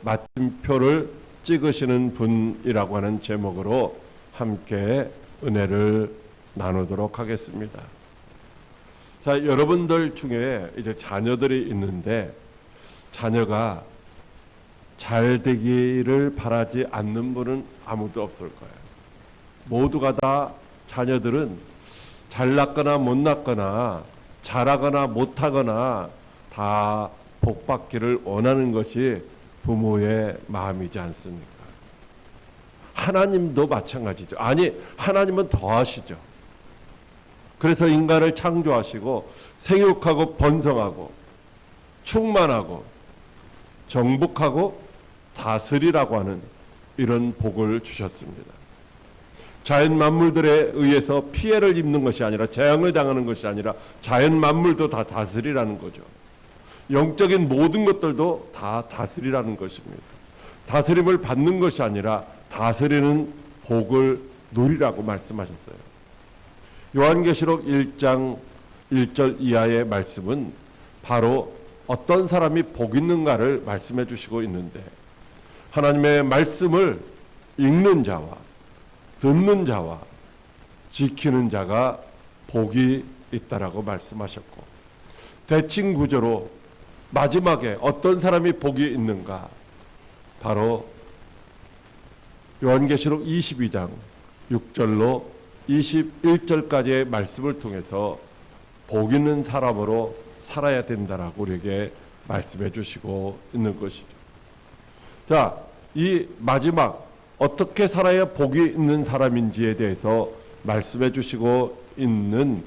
마침표를 찍으시는 분이라고 하는 제목으로 함께 은혜를 나누도록 하겠습니다. 자, 여러분들 중에 이제 자녀들이 있는데 자녀가 잘 되기를 바라지 않는 분은 아무도 없을 거예요. 모두가 다 자녀들은 잘났거나 못났거나 잘하거나 못하거나 다 복받기를 원하는 것이 부모의 마음이지 않습니까? 하나님도 마찬가지죠. 아니, 하나님은 더 하시죠. 그래서 인간을 창조하시고 생육하고 번성하고 충만하고 정복하고 다스리라고 하는 이런 복을 주셨습니다. 자연 만물들에 의해서 피해를 입는 것이 아니라, 재앙을 당하는 것이 아니라 자연 만물도 다 다스리라는 거죠. 영적인 모든 것들도 다 다스리라는 것입니다. 다스림을 받는 것이 아니라 다스리는 복을 누리라고 말씀하셨어요. 요한계시록 1장 1절 이하의 말씀은 바로 어떤 사람이 복 있는가를 말씀해 주시고 있는데, 하나님의 말씀을 읽는 자와 듣는 자와 지키는 자가 복이 있다라고 말씀하셨고, 대칭 구조로 마지막에 어떤 사람이 복이 있는가, 바로 요한계시록 22장 6절로 21절까지의 말씀을 통해서 복 있는 사람으로 살아야 된다라고 우리에게 말씀해 주시고 있는 것이죠. 자, 이 마지막 어떻게 살아야 복이 있는 사람인지에 대해서 말씀해 주시고 있는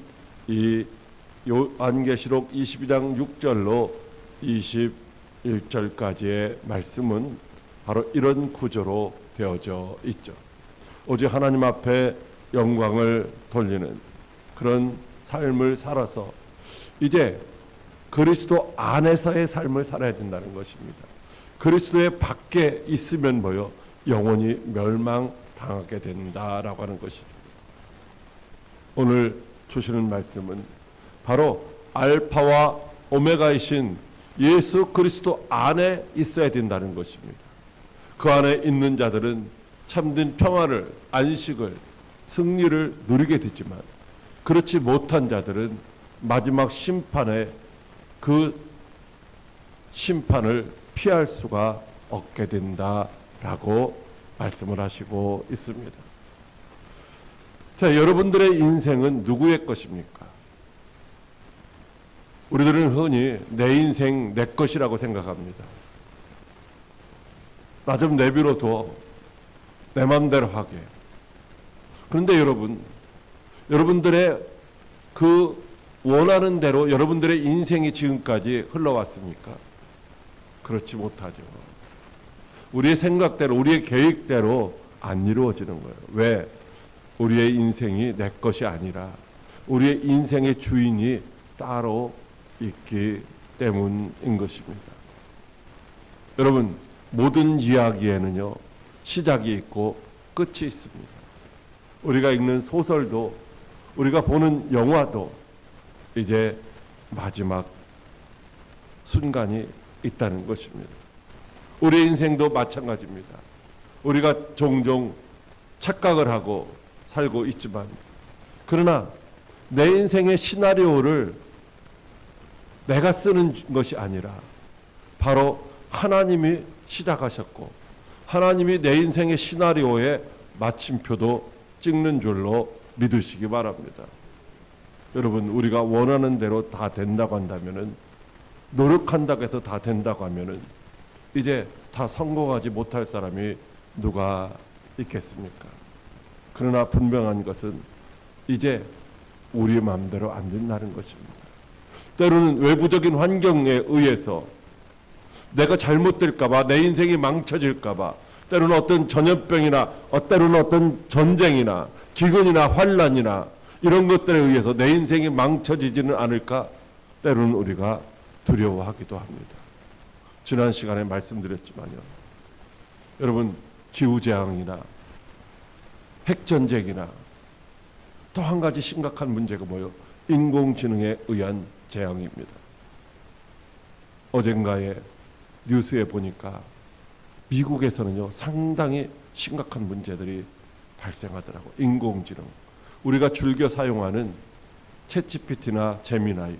이 요한계시록 22장 6절로 21절까지의 말씀은 바로 이런 구조로 되어져 있죠. 오직 하나님 앞에 영광을 돌리는 그런 삶을 살아서 이제 그리스도 안에서의 삶을 살아야 된다는 것입니다. 그리스도의 밖에 있으면 뭐요? 영원히 멸망당하게 된다라고 하는 것이죠. 오늘 주시는 말씀은 바로 알파와 오메가이신 예수 그리스도 안에 있어야 된다는 것입니다. 그 안에 있는 자들은 참된 평화를, 안식을, 승리를 누리게 되지만, 그렇지 못한 자들은 마지막 심판에 그 심판을 피할 수가 없게 된다라고 말씀을 하시고 있습니다. 자, 여러분들의 인생은 누구의 것입니까? 우리들은 흔히 내 인생 내 것이라고 생각합니다. 나 좀 내버려둬, 내 마음대로 하게. 그런데 여러분들의 그 원하는 대로 여러분들의 인생이 지금까지 흘러왔습니까? 그렇지 못하죠. 우리의 생각대로, 우리의 계획대로 안 이루어지는 거예요. 왜? 우리의 인생이 내 것이 아니라 우리의 인생의 주인이 따로 있기 때문인 것입니다. 여러분, 모든 이야기에는요, 시작이 있고 끝이 있습니다. 우리가 읽는 소설도, 우리가 보는 영화도 이제 마지막 순간이 있다는 것입니다. 우리의 인생도 마찬가지입니다. 우리가 종종 착각을 하고 살고 있지만, 그러나 내 인생의 시나리오를 내가 쓰는 것이 아니라 바로 하나님이 시작하셨고, 하나님이 내 인생의 시나리오에 마침표도 찍는 줄로 믿으시기 바랍니다. 여러분, 우리가 원하는 대로 다 된다고 한다면은, 노력한다고 해서 다 된다고 하면은 이제 다 성공하지 못할 사람이 누가 있겠습니까? 그러나 분명한 것은 이제 우리 마음대로 안 된다는 것입니다. 때로는 외부적인 환경에 의해서 내가 잘못될까 봐, 내 인생이 망쳐질까 봐, 때로는 어떤 전염병이나 때로는 어떤 전쟁이나 기근이나 환란이나 이런 것들에 의해서 내 인생이 망쳐지지는 않을까, 때로는 우리가 두려워하기도 합니다. 지난 시간에 말씀드렸지만요, 여러분, 기후재앙이나 핵전쟁이나 또 한 가지 심각한 문제가 뭐예요? 인공지능에 의한 재앙입니다. 어젠가에 뉴스에 보니까 미국에서는요 상당히 심각한 문제들이 발생하더라고. 인공지능, 우리가 즐겨 사용하는 챗GPT나 제미나이.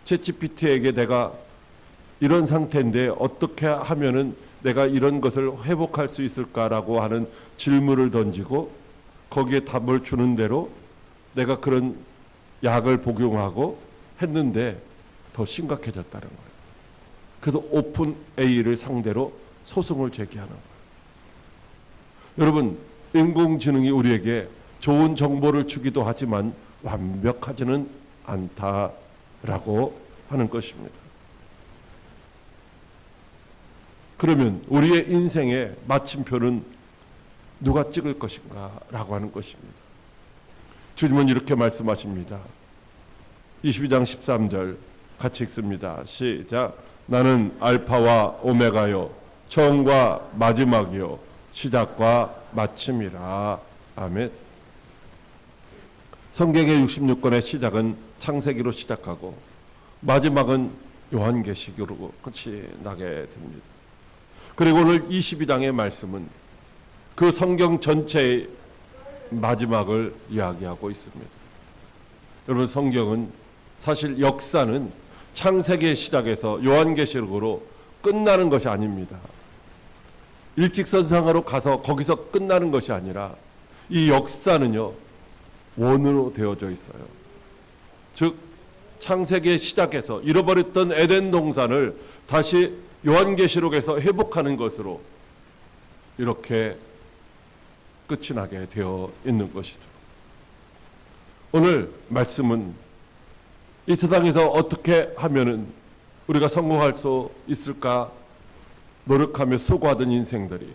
챗GPT에게 내가 이런 상태인데 어떻게 하면은 내가 이런 것을 회복할 수 있을까라고 하는 질문을 던지고 거기에 답을 주는 대로 내가 그런 약을 복용하고 했는데 더 심각해졌다는 거예요. 그래서 오픈 A를 상대로 소송을 제기하는 거예요. 여러분, 인공지능이 우리에게 좋은 정보를 주기도 하지만 완벽하지는 않다라고 하는 것입니다. 그러면 우리의 인생의 마침표는 누가 찍을 것인가 라고 하는 것입니다. 주님은 이렇게 말씀하십니다. 22장 13절 같이 읽습니다. 시작. 나는 알파와 오메가요 처음과 마지막이요 시작과 마침이라. 아멘. 성경의 66권의 시작은 창세기로 시작하고 마지막은 요한계시록으로 끝이 나게 됩니다. 그리고 오늘 22장의 말씀은 그 성경 전체의 마지막을 이야기하고 있습니다. 여러분, 성경은 사실 역사는 창세기의 시작에서 요한계시록으로 끝나는 것이 아닙니다. 일직선상으로 가서 거기서 끝나는 것이 아니라 이 역사는요 원으로 되어져 있어요. 즉 창세기의 시작에서 잃어버렸던 에덴 동산을 다시 요한계시록에서 회복하는 것으로 이렇게 끝이 나게 되어 있는 것이죠. 오늘 말씀은 이 세상에서 어떻게 하면은 우리가 성공할 수 있을까 노력하며 수고하던 인생들이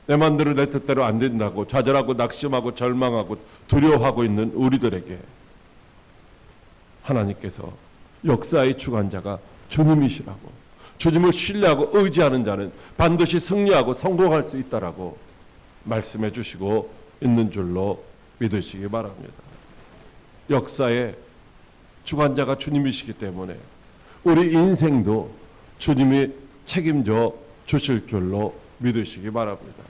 내 맘대로 내 뜻대로 안 된다고 좌절하고 낙심하고 절망하고 두려워하고 있는 우리들에게 하나님께서 역사의 주관자가 주님이시라고, 주님을 신뢰하고 의지하는 자는 반드시 승리하고 성공할 수 있다라고 말씀해 주시고 있는 줄로 믿으시기 바랍니다. 역사의 주관자가 주님이시기 때문에 우리 인생도 주님이 책임져 주실 줄로 믿으시기 바랍니다.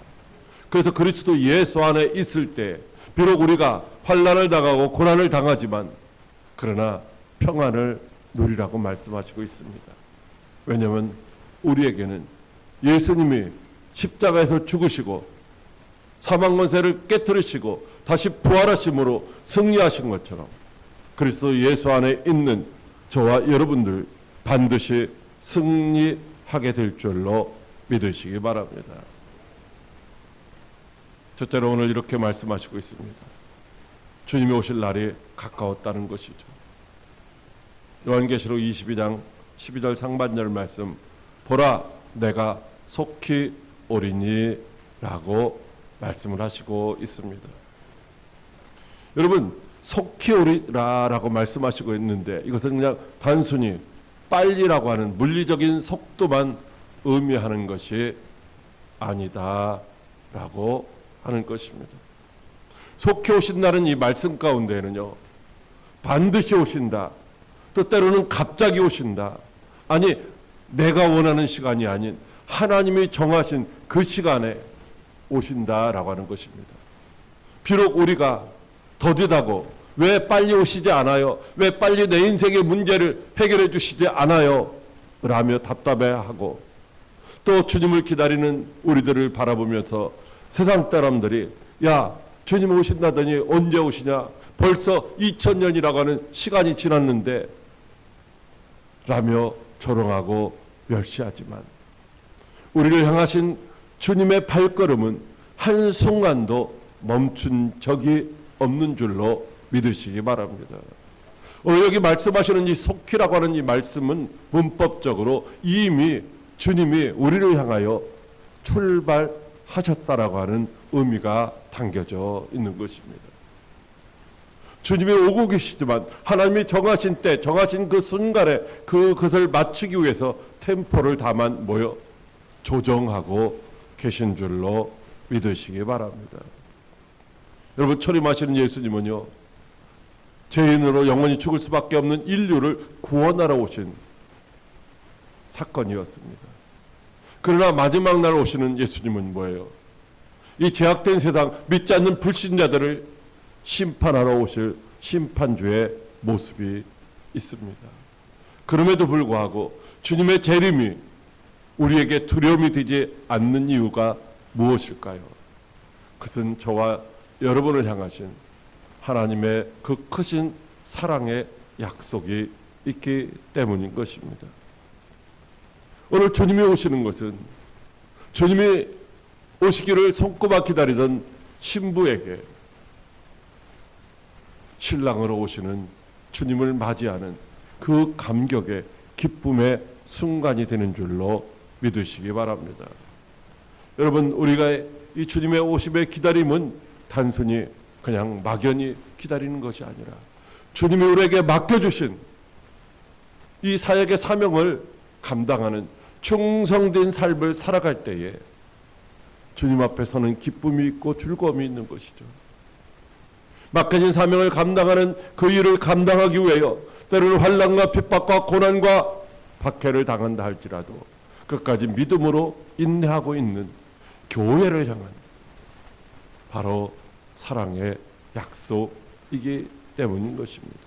그래서 그리스도 예수 안에 있을 때 비록 우리가 환난을 당하고 고난을 당하지만 그러나 평안을 누리라고 말씀하시고 있습니다. 왜냐하면 우리에게는 예수님이 십자가에서 죽으시고 사망 권세를 깨뜨리시고 다시 부활하심으로 승리하신 것처럼 그리스도 예수 안에 있는 저와 여러분들 반드시 승리하게 될 줄로 믿으시기 바랍니다. 첫째로 오늘 이렇게 말씀하시고 있습니다. 주님이 오실 날이 가까웠다는 것이죠. 요한계시록 22장 12절 상반절 말씀, 보라 내가 속히 오리니 라고 말씀을 하시고 있습니다. 여러분, 속히 오리라 라고 말씀하시고 있는데 이것은 그냥 단순히 빨리라고 하는 물리적인 속도만 의미하는 것이 아니다 라고 하는 것입니다. 속히 오신다는 이 말씀 가운데에는요 반드시 오신다, 또 때로는 갑자기 오신다, 아니 내가 원하는 시간이 아닌 하나님이 정하신 그 시간에 오신다라고 하는 것입니다. 비록 우리가 더디다고 왜 빨리 오시지 않아요? 왜 빨리 내 인생의 문제를 해결해 주시지 않아요? 라며 답답해하고 또 주님을 기다리는 우리들을 바라보면서 세상 사람들이 야 주님 오신다더니 언제 오시냐? 벌써 2000년이라고 하는 시간이 지났는데 라며 조롱하고 멸시하지만 우리를 향하신 주님의 발걸음은 한순간도 멈춘 적이 없는 줄로 믿으시기 바랍니다. 오늘 여기 말씀하시는 이 속히라고 하는 이 말씀은 문법적으로 이미 주님이 우리를 향하여 출발하셨다라고 하는 의미가 담겨져 있는 것입니다. 주님이 오고 계시지만 하나님이 정하신 때, 정하신 그 순간에 그것을 맞추기 위해서 템포를 다만 조정하고 계신 줄로 믿으시기 바랍니다. 여러분, 초림하시는 예수님은요 죄인으로 영원히 죽을 수밖에 없는 인류를 구원하러 오신 사건이었습니다. 그러나 마지막 날 오시는 예수님은 뭐예요? 이 죄악된 세상, 믿지 않는 불신자들을 심판하러 오실 심판주의 모습이 있습니다. 그럼에도 불구하고 주님의 재림이 우리에게 두려움이 되지 않는 이유가 무엇일까요? 그것은 저와 여러분을 향하신 하나님의 그 크신 사랑의 약속이 있기 때문인 것입니다. 오늘 주님이 오시는 것은 주님이 오시기를 손꼽아 기다리던 신부에게 신랑으로 오시는 주님을 맞이하는 그 감격의 기쁨의 순간이 되는 줄로 믿으시기 바랍니다. 여러분, 우리가 이 주님의 오심의 기다림은 단순히 그냥 막연히 기다리는 것이 아니라 주님이 우리에게 맡겨주신 이 사역의 사명을 감당하는 충성된 삶을 살아갈 때에 주님 앞에 서는 기쁨이 있고 즐거움이 있는 것이죠. 맡겨진 사명을 감당하는 그 일을 감당하기 위하여 때로는 환난과 핍박과 고난과 박해를 당한다 할지라도 끝까지 믿음으로 인내하고 있는 교회를 향한 바로 사랑의 약속이기 때문인 것입니다.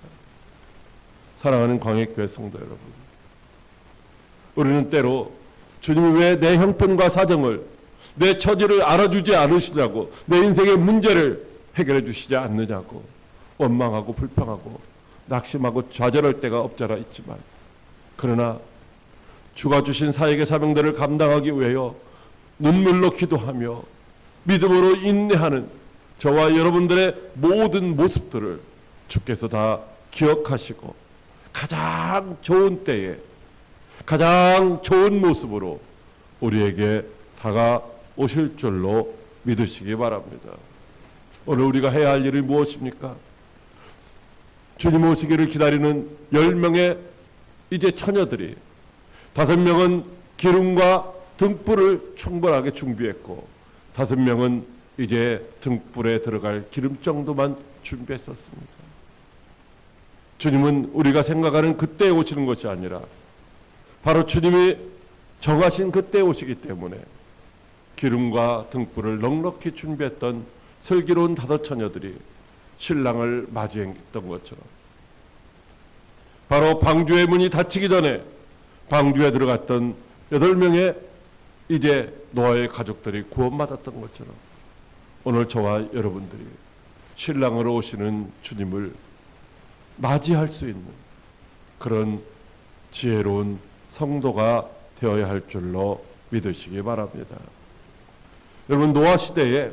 사랑하는 광해교회 성도 여러분, 우리는 때로 주님이 왜 내 형편과 사정을, 내 처지를 알아주지 않으시냐고, 내 인생의 문제를 해결해 주시지 않느냐고 원망하고 불평하고 낙심하고 좌절할 때가 없잖아 있지만, 그러나 주가 주신 사역의 사명들을 감당하기 위하여 눈물로 기도하며 믿음으로 인내하는 저와 여러분들의 모든 모습들을 주께서 다 기억하시고 가장 좋은 때에 가장 좋은 모습으로 우리에게 다가오실 줄로 믿으시기 바랍니다. 오늘 우리가 해야 할 일이 무엇입니까? 주님 오시기를 기다리는 10명의 이제 처녀들이 5명은 기름과 등불을 충분하게 준비했고 5명은 이제 등불에 들어갈 기름 정도만 준비했었습니다. 주님은 우리가 생각하는 그때에 오시는 것이 아니라 바로 주님이 정하신 그때에 오시기 때문에 기름과 등불을 넉넉히 준비했던 슬기로운 5 처녀들이 신랑을 맞이했던 것처럼 바로 방주의 문이 닫히기 전에 방주에 들어갔던 8명의 이제 노아의 가족들이 구원받았던 것처럼 오늘 저와 여러분들이 신랑으로 오시는 주님을 맞이할 수 있는 그런 지혜로운 성도가 되어야 할 줄로 믿으시기 바랍니다. 여러분, 노아 시대에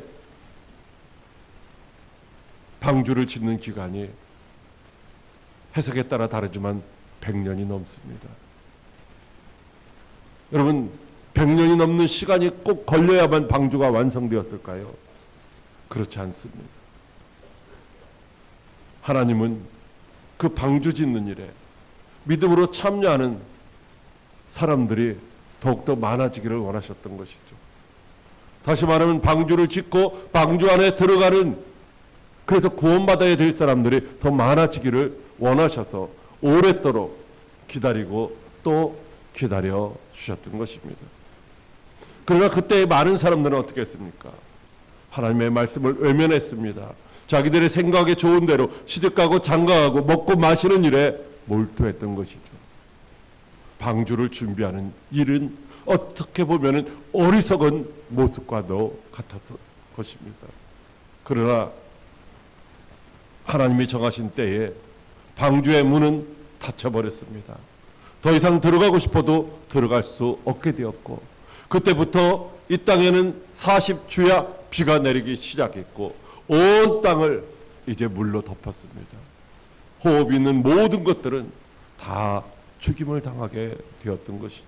방주를 짓는 기간이 해석에 따라 다르지만 100년이 넘습니다. 여러분, 100년이 넘는 시간이 꼭 걸려야만 방주가 완성되었을까요? 그렇지 않습니다. 하나님은 그 방주 짓는 일에 믿음으로 참여하는 사람들이 더욱더 많아지기를 원하셨던 것이죠. 다시 말하면 방주를 짓고 방주 안에 들어가는, 그래서 구원받아야 될 사람들이 더 많아지기를 원하셔서 오랫도록 기다리고 또 기다려 주셨던 것입니다. 그러나 그때 많은 사람들은 어떻게 했습니까? 하나님의 말씀을 외면했습니다. 자기들의 생각에 좋은 대로 시집가고 장가가고 먹고 마시는 일에 몰두했던 것이죠. 방주를 준비하는 일은 어떻게 보면 어리석은 모습과도 같았을 것입니다. 그러나 하나님이 정하신 때에 방주의 문은 닫혀버렸습니다. 더 이상 들어가고 싶어도 들어갈 수 없게 되었고, 그때부터 이 땅에는 40주야 비가 내리기 시작했고 온 땅을 이제 물로 덮었습니다. 호흡 있는 모든 것들은 다 죽임을 당하게 되었던 것이죠.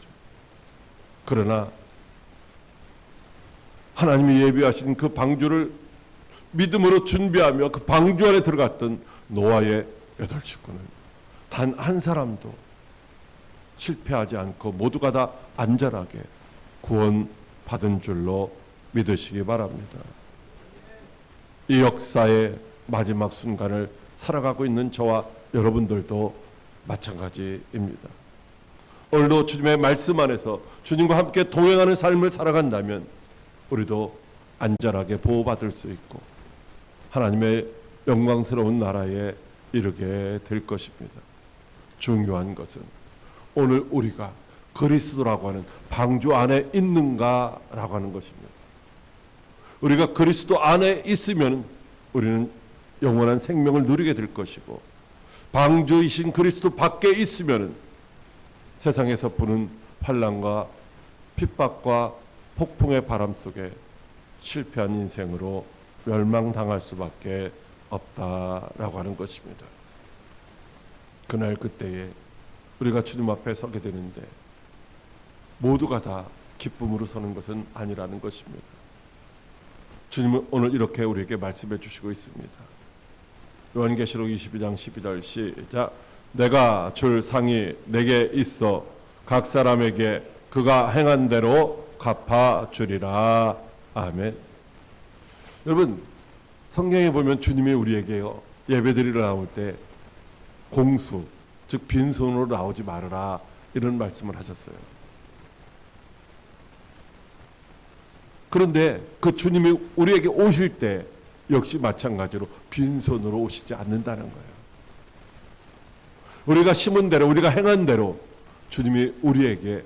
그러나 하나님이 예비하신 그 방주를 믿음으로 준비하며 그 방주 안에 들어갔던 노아의 8 식구는 단 한 사람도 실패하지 않고 모두가 다 안전하게 구원받은 줄로 믿으시기 바랍니다. 이 역사의 마지막 순간을 살아가고 있는 저와 여러분들도 마찬가지입니다. 오늘도 주님의 말씀 안에서 주님과 함께 동행하는 삶을 살아간다면 우리도 안전하게 보호받을 수 있고 하나님의 영광스러운 나라에 이르게 될 것입니다. 중요한 것은 오늘 우리가 그리스도라고 하는 방주 안에 있는가라고 하는 것입니다. 우리가 그리스도 안에 있으면 우리는 영원한 생명을 누리게 될 것이고, 방주이신 그리스도 밖에 있으면 세상에서 부는 환난과 핍박과 폭풍의 바람 속에 실패한 인생으로 멸망당할 수밖에 없다라고 하는 것입니다. 그날 그때에 우리가 주님 앞에 서게 되는데 모두가 다 기쁨으로 서는 것은 아니라는 것입니다. 주님은 오늘 이렇게 우리에게 말씀해 주시고 있습니다. 요한계시록 22장 12절 시작. 내가 줄 상이 내게 있어 각 사람에게 그가 행한 대로 갚아 주리라. 아멘. 여러분, 성경에 보면 주님이 우리에게요, 예배드리러 나올 때 공수, 즉 빈손으로 나오지 말아라, 이런 말씀을 하셨어요. 그런데 그 주님이 우리에게 오실 때 역시 마찬가지로 빈손으로 오시지 않는다는 거예요. 우리가 심은 대로, 우리가 행한 대로 주님이 우리에게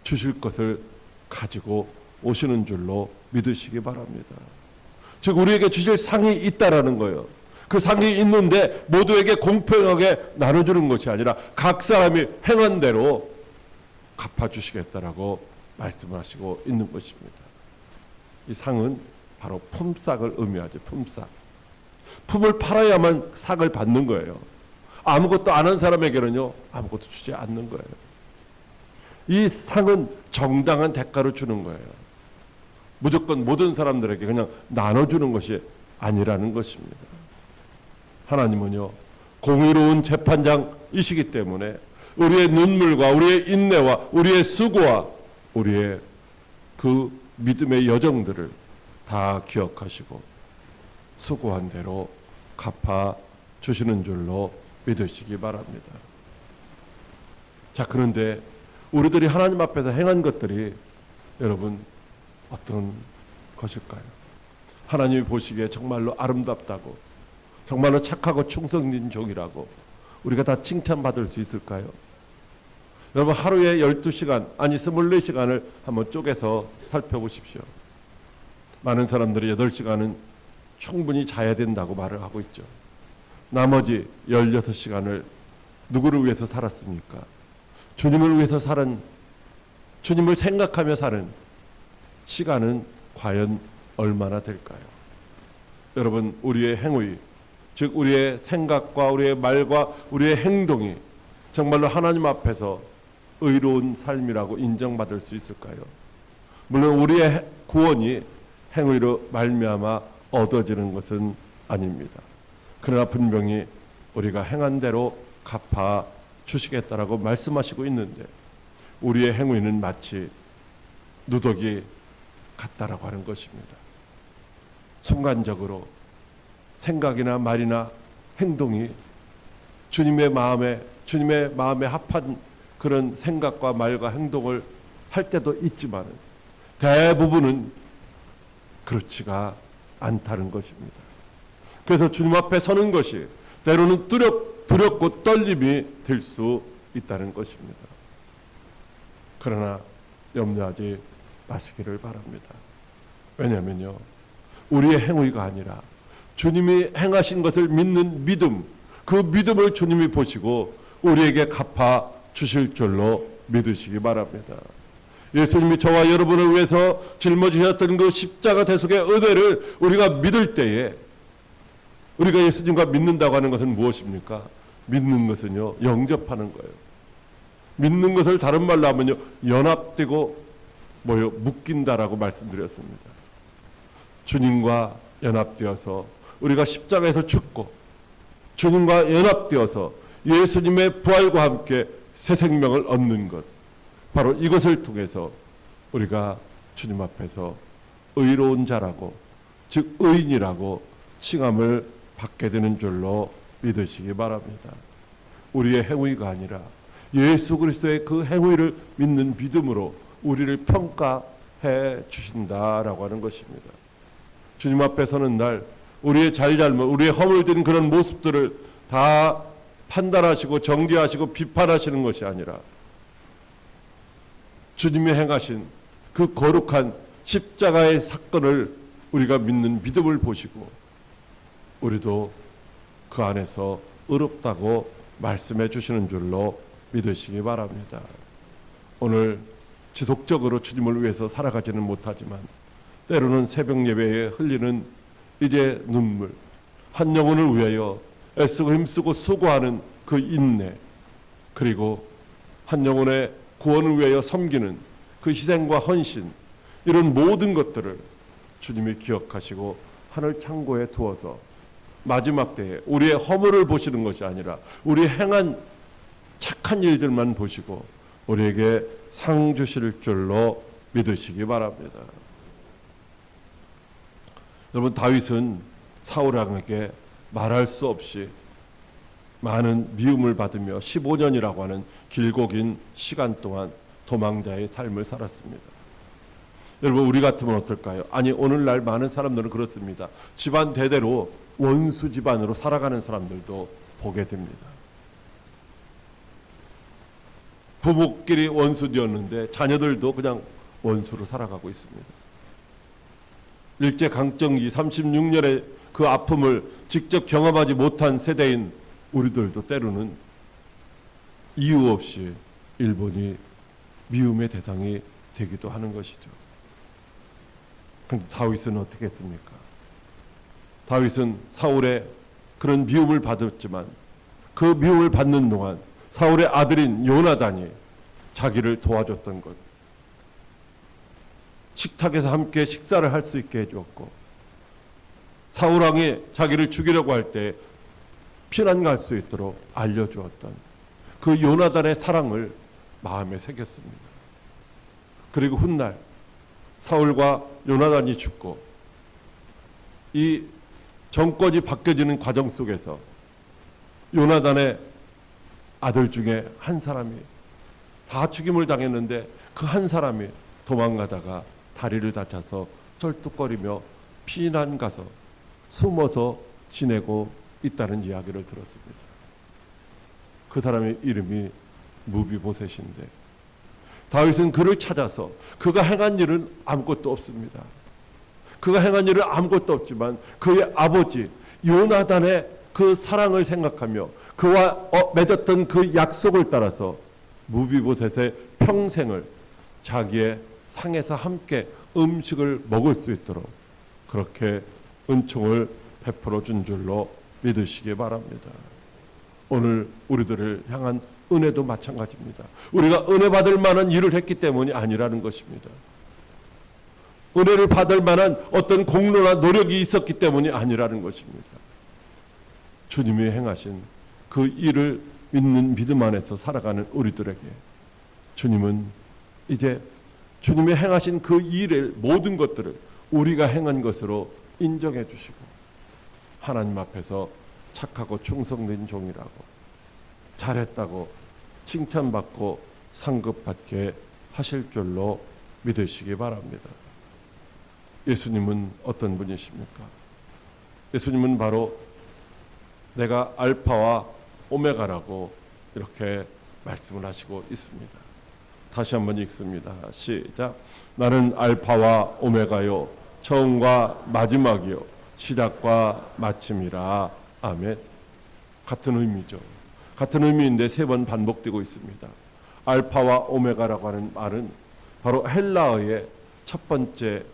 주실 것을 가지고 오시는 줄로 믿으시기 바랍니다. 즉 우리에게 주실 상이 있다라는 거예요. 그 상이 있는데 모두에게 공평하게 나눠주는 것이 아니라 각 사람이 행한 대로 갚아주시겠다라고 말씀을 하시고 있는 것입니다. 이 상은 바로 품삯을 의미하죠. 품삯. 품을 팔아야만 상을 받는 거예요. 아무것도 안 한 사람에게는요, 아무것도 주지 않는 거예요. 이 상은 정당한 대가로 주는 거예요. 무조건 모든 사람들에게 그냥 나눠주는 것이 아니라는 것입니다. 하나님은요, 공의로운 재판장이시기 때문에 우리의 눈물과 우리의 인내와 우리의 수고와 우리의 그 믿음의 여정들을 다 기억하시고 수고한 대로 갚아 주시는 줄로 믿으시기 바랍니다. 자, 그런데 우리들이 하나님 앞에서 행한 것들이 여러분 어떤 것일까요? 하나님이 보시기에 정말로 아름답다고, 정말로 착하고 충성진 종이라고 우리가 다 칭찬받을 수 있을까요? 여러분, 하루에 12시간 아니 24시간을 한번 쪼개서 살펴보십시오. 많은 사람들이 8시간은 충분히 자야 된다고 말을 하고 있죠. 나머지 16시간을 누구를 위해서 살았습니까? 주님을 위해서 살은, 주님을 생각하며 사는 시간은 과연 얼마나 될까요? 여러분, 우리의 행위, 즉 우리의 생각과 우리의 말과 우리의 행동이 정말로 하나님 앞에서 의로운 삶이라고 인정받을 수 있을까요? 물론 우리의 구원이 행위로 말미암아 얻어지는 것은 아닙니다. 그러나 분명히 우리가 행한 대로 갚아 주시겠다라고 말씀하시고 있는데 우리의 행위는 마치 누더기 같다라고 하는 것입니다. 순간적으로 생각이나 말이나 행동이 주님의 마음에 합한 그런 생각과 말과 행동을 할 때도 있지만 대부분은 그렇지가 않다는 것입니다. 그래서 주님 앞에 서는 것이 때로는 두렵고 떨림이 될 수 있다는 것입니다. 그러나 염려하지 마시기를 바랍니다. 왜냐하면요, 우리의 행위가 아니라 주님이 행하신 것을 믿는 믿음, 그 믿음을 주님이 보시고 우리에게 갚아 주실 줄로 믿으시기 바랍니다. 예수님이 저와 여러분을 위해서 짊어지셨던 그 십자가 대속의 은혜를 우리가 믿을 때에, 우리가 예수님과 믿는다고 하는 것은 무엇입니까? 믿는 것은요, 영접하는 거예요. 믿는 것을 다른 말로 하면요, 연합되고 묶인다라고 말씀드렸습니다. 주님과 연합되어서 우리가 십자가에서 죽고 주님과 연합되어서 예수님의 부활과 함께 새 생명을 얻는 것, 바로 이것을 통해서 우리가 주님 앞에서 의로운 자라고, 즉 의인이라고 칭함을 받게 되는 줄로 믿으시기 바랍니다. 우리의 행위가 아니라 예수 그리스도의 그 행위를 믿는 믿음으로 우리를 평가해 주신다라고 하는 것입니다. 주님 앞에 서는 날 우리의 잘잘못, 우리의 허물된 그런 모습들을 다 판단하시고 정죄하시고 비판하시는 것이 아니라 주님이 행하신 그 거룩한 십자가의 사건을 우리가 믿는 믿음을 보시고 우리도 그 안에서 의롭다고 말씀해 주시는 줄로 믿으시기 바랍니다. 오늘 지속적으로 주님을 위해서 살아가지는 못하지만 때로는 새벽 예배에 흘리는 이제 눈물, 한 영혼을 위하여 애쓰고 힘쓰고 수고하는 그 인내, 그리고 한 영혼의 구원을 위하여 섬기는 그 희생과 헌신, 이런 모든 것들을 주님이 기억하시고 하늘 창고에 두어서 마지막 때에 우리의 허물을 보시는 것이 아니라 우리 행한 착한 일들만 보시고 우리에게 상 주실 줄로 믿으시기 바랍니다. 여러분, 다윗은 사울왕에게 말할 수 없이 많은 미움을 받으며 15년이라고 하는 길고 긴 시간 동안 도망자의 삶을 살았습니다. 여러분, 우리 같으면 어떨까요? 아니, 오늘날 많은 사람들은 그렇습니다. 집안 대대로 원수 집안으로 살아가는 사람들도 보게 됩니다. 부모끼리 원수되었는데 자녀들도 그냥 원수로 살아가고 있습니다. 일제강점기 36년의 그 아픔을 직접 경험하지 못한 세대인 우리들도 때로는 이유 없이 일본이 미움의 대상이 되기도 하는 것이죠. 그런데 다윗은 어떻게 했습니까? 다윗은 사울의 그런 미움을 받았지만 그 미움을 받는 동안 사울의 아들인 요나단이 자기를 도와줬던 것, 식탁에서 함께 식사를 할 수 있게 해주었고, 사울왕이 자기를 죽이려고 할 때 피난 갈 수 있도록 알려주었던 그 요나단의 사랑을 마음에 새겼습니다. 그리고 훗날 사울과 요나단이 죽고 이 정권이 바뀌어지는 과정 속에서 요나단의 아들 중에 한 사람이 다 죽임을 당했는데 그 한 사람이 도망가다가 다리를 다쳐서 쩔뚝거리며 피난 가서 숨어서 지내고 있다는 이야기를 들었습니다. 그 사람의 이름이 무비보셋인데 다윗은 그를 찾아서 그가 행한 일은 아무것도 없습니다. 그가 행한 일은 아무것도 없지만 그의 아버지 요나단의 그 사랑을 생각하며 그와 맺었던 그 약속을 따라서 무비보셋의 평생을 자기의 상에서 함께 음식을 먹을 수 있도록 그렇게 은총을 베풀어 준 줄로 믿으시기 바랍니다. 오늘 우리들을 향한 은혜도 마찬가지입니다. 우리가 은혜 받을 만한 일을 했기 때문이 아니라는 것입니다. 은혜를 받을 만한 어떤 공로나 노력이 있었기 때문이 아니라는 것입니다. 주님이 행하신 그 일을 믿는 믿음 안에서 살아가는 우리들에게 주님은 이제 주님이 행하신 그 일의 모든 것들을 우리가 행한 것으로 인정해 주시고 하나님 앞에서 착하고 충성된 종이라고 잘했다고 칭찬받고 상급받게 하실 줄로 믿으시기 바랍니다. 예수님은 어떤 분이십니까? 예수님은 바로 내가 알파와 오메가라고 이렇게 말씀을 하시고 있습니다. 다시 한번 읽습니다. 시작. 나는 알파와 오메가요 처음과 마지막이요 시작과 마침이라. 아멘. 같은 의미죠. 같은 의미인데 세 번 반복되고 있습니다. 알파와 오메가라고 하는 말은 바로 헬라어의 첫 번째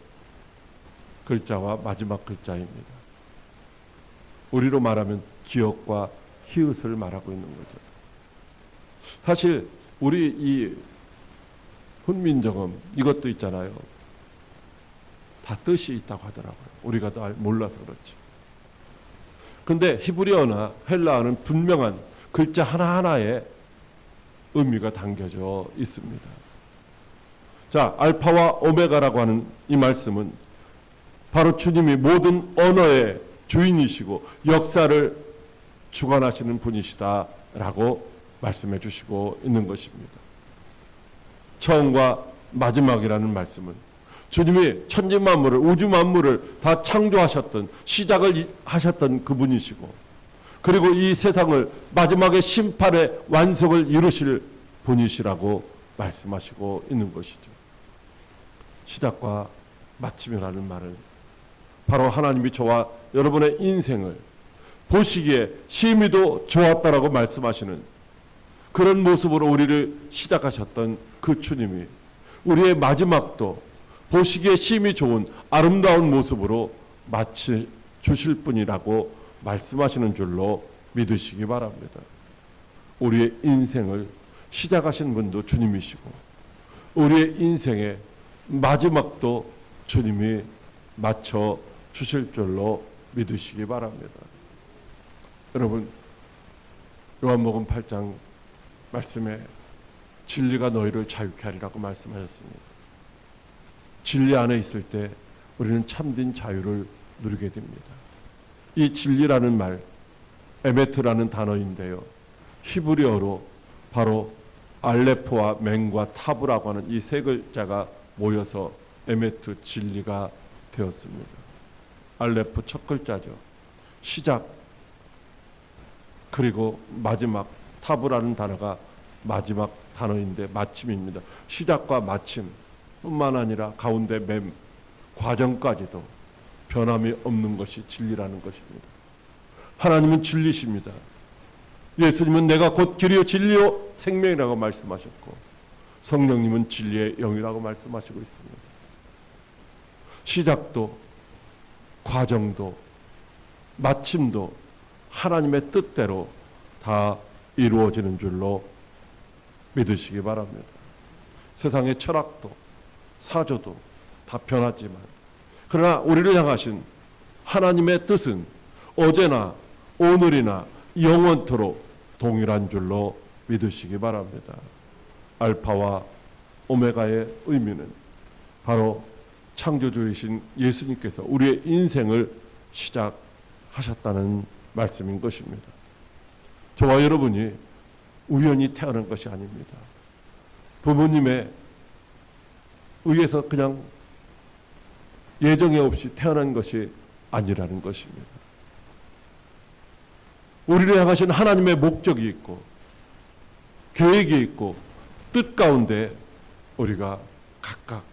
글자와 마지막 글자입니다. 우리로 말하면 기억과 히읗을 말하고 있는 거죠. 사실 우리 이 훈민정음 이것도 있잖아요. 다 뜻이 있다고 하더라고요. 우리가 다 몰라서 그렇지. 근데 히브리어나 헬라어는 분명한 글자 하나하나에 의미가 담겨져 있습니다. 자, 알파와 오메가라고 하는 이 말씀은 바로 주님이 모든 언어의 주인이시고 역사를 주관하시는 분이시다라고 말씀해 주시고 있는 것입니다. 처음과 마지막이라는 말씀은 주님이 천지 만물을, 우주 만물을 다 창조하셨던, 시작을 하셨던 그분이시고, 그리고 이 세상을 마지막에 심판의 완성을 이루실 분이시라고 말씀하시고 있는 것이죠. 시작과 마침이라는 말은 바로 하나님이 저와 여러분의 인생을 보시기에 심히도 좋았다라고 말씀하시는 그런 모습으로 우리를 시작하셨던 그 주님이 우리의 마지막도 보시기에 심히 좋은 아름다운 모습으로 마치 주실 분이라고 말씀하시는 줄로 믿으시기 바랍니다. 우리의 인생을 시작하신 분도 주님이시고 우리의 인생의 마지막도 주님이 맞춰 주실 줄로 믿으시기 바랍니다. 여러분, 요한복음 8장 말씀에 진리가 너희를 자유케 하리라고 말씀하셨습니다. 진리 안에 있을 때 우리는 참된 자유를 누리게 됩니다. 이 진리라는 말, 에메트라는 단어인데요, 히브리어로 바로 알레프와 맹과 타브라고 하는 이 세 글자가 모여서 에메트, 진리가 되었습니다. 알레프 첫 글자죠. 시작, 그리고 마지막, 타브라는 단어가 마지막 단어인데 마침입니다. 시작과 마침 뿐만 아니라 가운데 맴, 과정까지도 변함이 없는 것이 진리라는 것입니다. 하나님은 진리십니다. 예수님은 내가 곧 길이요 진리요 생명이라고 말씀하셨고, 성령님은 진리의 영이라고 말씀하시고 있습니다. 시작도 과정도 마침도 하나님의 뜻대로 다 이루어지는 줄로 믿으시기 바랍니다. 세상의 철학도 사조도 다 변하지만 그러나 우리를 향하신 하나님의 뜻은 어제나 오늘이나 영원토록 동일한 줄로 믿으시기 바랍니다. 알파와 오메가의 의미는 바로 창조주이신 예수님께서 우리의 인생을 시작하셨다는 말씀인 것입니다. 저와 여러분이 우연히 태어난 것이 아닙니다. 부모님의 의해서 그냥 예정에 없이 태어난 것이 아니라는 것입니다. 우리를 향하신 하나님의 목적이 있고 계획이 있고 뜻 가운데 우리가 각각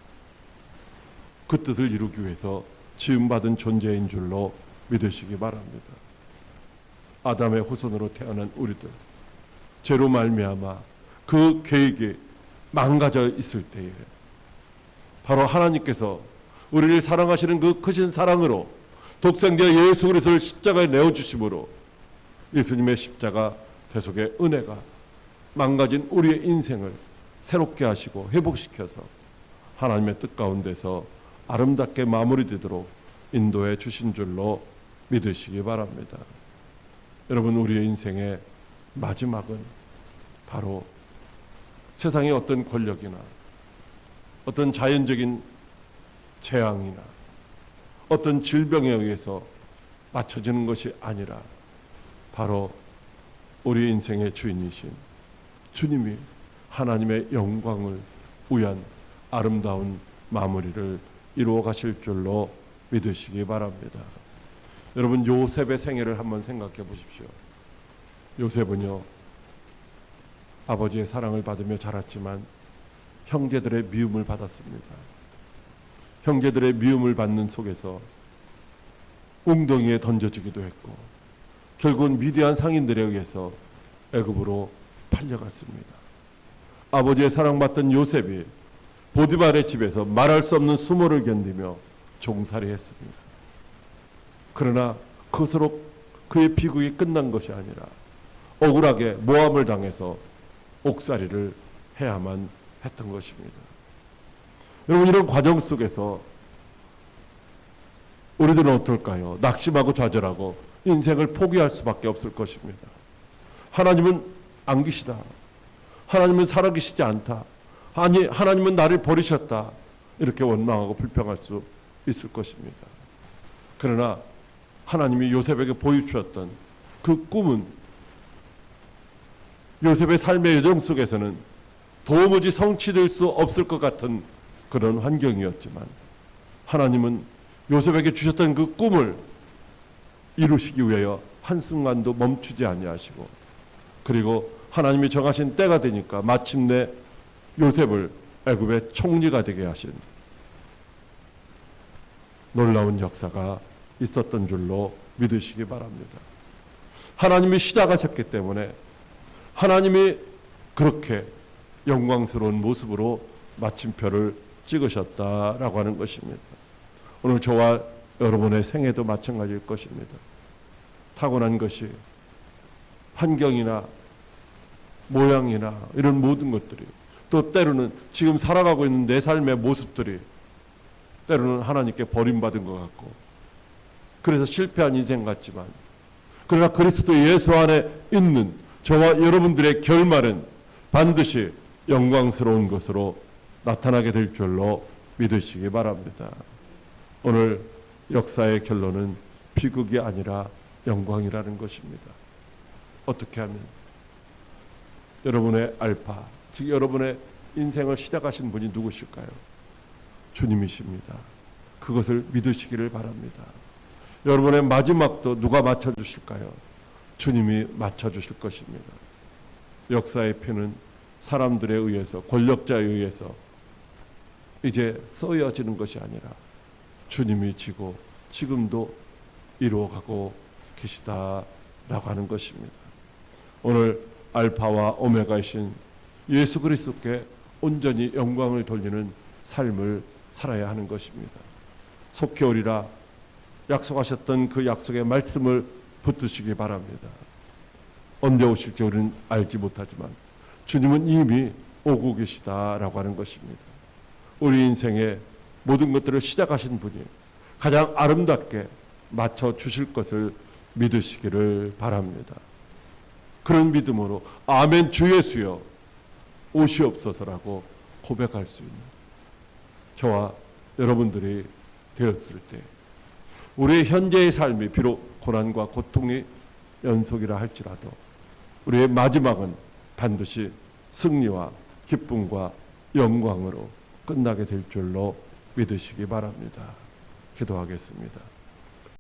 그 뜻을 이루기 위해서 지음받은 존재인 줄로 믿으시기 바랍니다. 아담의 후손으로 태어난 우리들, 죄로 말미암아 그 계획이 망가져 있을 때에 바로 하나님께서 우리를 사랑하시는 그 크신 사랑으로 독생자 예수 그리스도를 십자가에 내어주심으로 예수님의 십자가 대속의 은혜가 망가진 우리의 인생을 새롭게 하시고 회복시켜서 하나님의 뜻 가운데서 아름답게 마무리되도록 인도해 주신 줄로 믿으시기 바랍니다. 여러분, 우리의 인생의 마지막은 바로 세상의 어떤 권력이나 어떤 자연적인 재앙이나 어떤 질병에 의해서 맞춰지는 것이 아니라 바로 우리 인생의 주인이신 주님이 하나님의 영광을 위한 아름다운 마무리를 이루어 가실 줄로 믿으시기 바랍니다. 여러분, 요셉의 생애를 한번 생각해 보십시오. 요셉은요, 아버지의 사랑을 받으며 자랐지만 형제들의 미움을 받았습니다. 형제들의 미움을 받는 속에서 웅덩이에 던져지기도 했고 결국은 미디안 상인들에 의해서 애굽으로 팔려갔습니다. 아버지의 사랑받던 요셉이 보디발의 집에서 말할 수 없는 수모를 견디며 종살이했습니다. 그러나 그것으로 그의 비극이 끝난 것이 아니라 억울하게 모함을 당해서 옥살이를 해야만 했던 것입니다. 여러분, 이런 과정 속에서 우리들은 어떨까요? 낙심하고 좌절하고 인생을 포기할 수밖에 없을 것입니다. 하나님은 안 계시다. 하나님은 살아계시지 않다. 아니, 하나님은 나를 버리셨다. 이렇게 원망하고 불평할 수 있을 것입니다. 그러나 하나님이 요셉에게 보여주셨던 그 꿈은 요셉의 삶의 여정 속에서는 도무지 성취될 수 없을 것 같은 그런 환경이었지만 하나님은 요셉에게 주셨던 그 꿈을 이루시기 위하여 한순간도 멈추지 아니하시고, 그리고 하나님이 정하신 때가 되니까 마침내 요셉을 애굽의 총리가 되게 하신 놀라운 역사가 있었던 줄로 믿으시기 바랍니다. 하나님이 시작하셨기 때문에 하나님이 그렇게 영광스러운 모습으로 마침표를 찍으셨다라고 하는 것입니다. 오늘 저와 여러분의 생애도 마찬가지일 것입니다. 타고난 것이 환경이나 모양이나 이런 모든 것들이, 또 때로는 지금 살아가고 있는 내 삶의 모습들이 때로는 하나님께 버림받은 것 같고, 그래서 실패한 인생 같지만, 그러나 그리스도 예수 안에 있는 저와 여러분들의 결말은 반드시 영광스러운 것으로 나타나게 될 줄로 믿으시기 바랍니다. 오늘 역사의 결론은 비극이 아니라 영광이라는 것입니다. 어떻게 하면? 여러분의 알파, 즉 여러분의 인생을 시작하신 분이 누구실까요? 주님이십니다. 그것을 믿으시기를 바랍니다. 여러분의 마지막도 누가 맞춰주실까요? 주님이 맞춰주실 것입니다. 역사의 표는 사람들에 의해서, 권력자에 의해서 이제 쓰여지는 것이 아니라 주님이 지고 지금도 이루어가고 계시다라고 하는 것입니다. 오늘 알파와 오메가이신 예수 그리스도께 온전히 영광을 돌리는 삶을 살아야 하는 것입니다. 속히 오리라 약속하셨던 그 약속의 말씀을 붙드시기 바랍니다. 언제 오실지 우리는 알지 못하지만 주님은 이미 오고 계시다라고 하는 것입니다. 우리 인생의 모든 것들을 시작하신 분이 가장 아름답게 맞춰 주실 것을 믿으시기를 바랍니다. 그런 믿음으로 아멘 주 예수여 오시옵소서라고 고백할 수 있는 저와 여러분들이 되었을 때, 우리의 현재의 삶이 비록 고난과 고통의 연속이라 할지라도 우리의 마지막은 반드시 승리와 기쁨과 영광으로 끝나게 될 줄로 믿으시기 바랍니다. 기도하겠습니다.